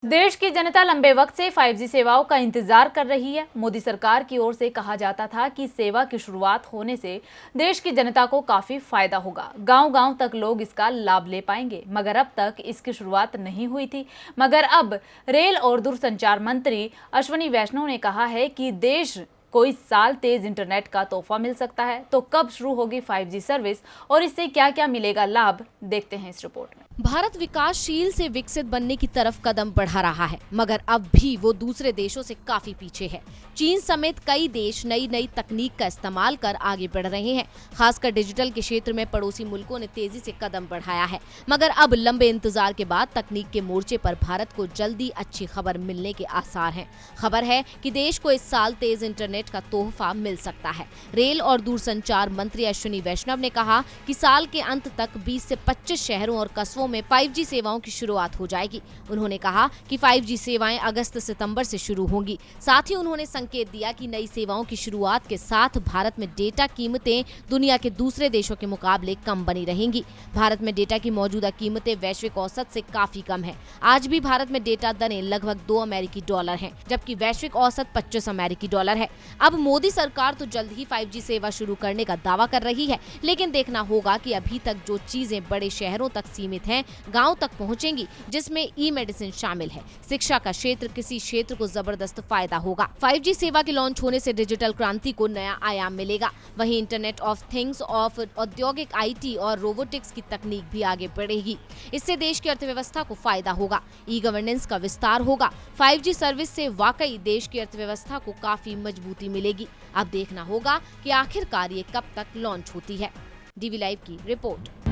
देश की जनता लंबे वक्त से 5G सेवाओं का इंतजार कर रही है। मोदी सरकार की ओर से कहा जाता था कि सेवा की शुरुआत होने से देश की जनता को काफी फायदा होगा, गांव-गांव तक लोग इसका लाभ ले पाएंगे। मगर अब तक इसकी शुरुआत नहीं हुई थी। मगर अब रेल और दूरसंचार मंत्री अश्विनी वैष्णव ने कहा है कि देश को इस साल तेज इंटरनेट का तोहफा मिल सकता है। तो कब शुरू होगी 5G सर्विस और इससे क्या क्या मिलेगा लाभ, देखते हैं इस रिपोर्ट में। भारत विकासशील से विकसित बनने की तरफ कदम बढ़ा रहा है, मगर अब भी वो दूसरे देशों से काफी पीछे है। चीन समेत कई देश नई नई तकनीक का इस्तेमाल कर आगे बढ़ रहे हैं। खासकर डिजिटल के क्षेत्र में पड़ोसी मुल्कों ने तेजी से कदम बढ़ाया है। मगर अब लंबे इंतजार के बाद तकनीक के मोर्चे पर भारत को जल्दी अच्छी खबर मिलने के आसार हैं। खबर है कि देश को इस साल तेज इंटरनेट का तोहफा मिल सकता है। रेल और दूरसंचार मंत्री अश्विनी वैष्णव ने कहा कि साल के अंत तक 20 से 25 शहरों और कस्बों में 5G सेवाओं की शुरुआत हो जाएगी। उन्होंने कहा कि 5G सेवाएं अगस्त-सितंबर से शुरू होंगी। साथ ही उन्होंने संकेत दिया कि नई सेवाओं की शुरुआत के साथ भारत में डेटा कीमतें दुनिया के दूसरे देशों के मुकाबले कम बनी रहेंगी। भारत में डेटा की मौजूदा कीमतें वैश्विक औसत से काफी कम है। आज भी भारत में डेटा दरें लगभग $2 हैं, जबकि वैश्विक औसत $25 है। अब मोदी सरकार तो जल्द ही 5G सेवा शुरू करने का दावा कर रही है, लेकिन देखना होगा कि अभी तक जो चीजें बड़े शहरों तक सीमित हैं, गांव तक पहुंचेंगी, जिसमें ई-मेडिसिन शामिल है। शिक्षा का क्षेत्र किसी क्षेत्र को जबरदस्त फायदा होगा। 5G सेवा के लॉन्च होने से डिजिटल क्रांति को नया आयाम मिलेगा। वहीं इंटरनेट ऑफ थिंग्स, ऑफ औद्योगिक IT और रोबोटिक्स की तकनीक भी आगे बढ़ेगी। इससे देश की अर्थव्यवस्था को फायदा होगा। ई-गवर्नेंस का विस्तार होगा। 5G सर्विस से वाकई देश की अर्थव्यवस्था को काफी मजबूती मिलेगी। अब देखना होगा कि आखिरकार ये कब तक लॉन्च होती है। DV लाइव की रिपोर्ट।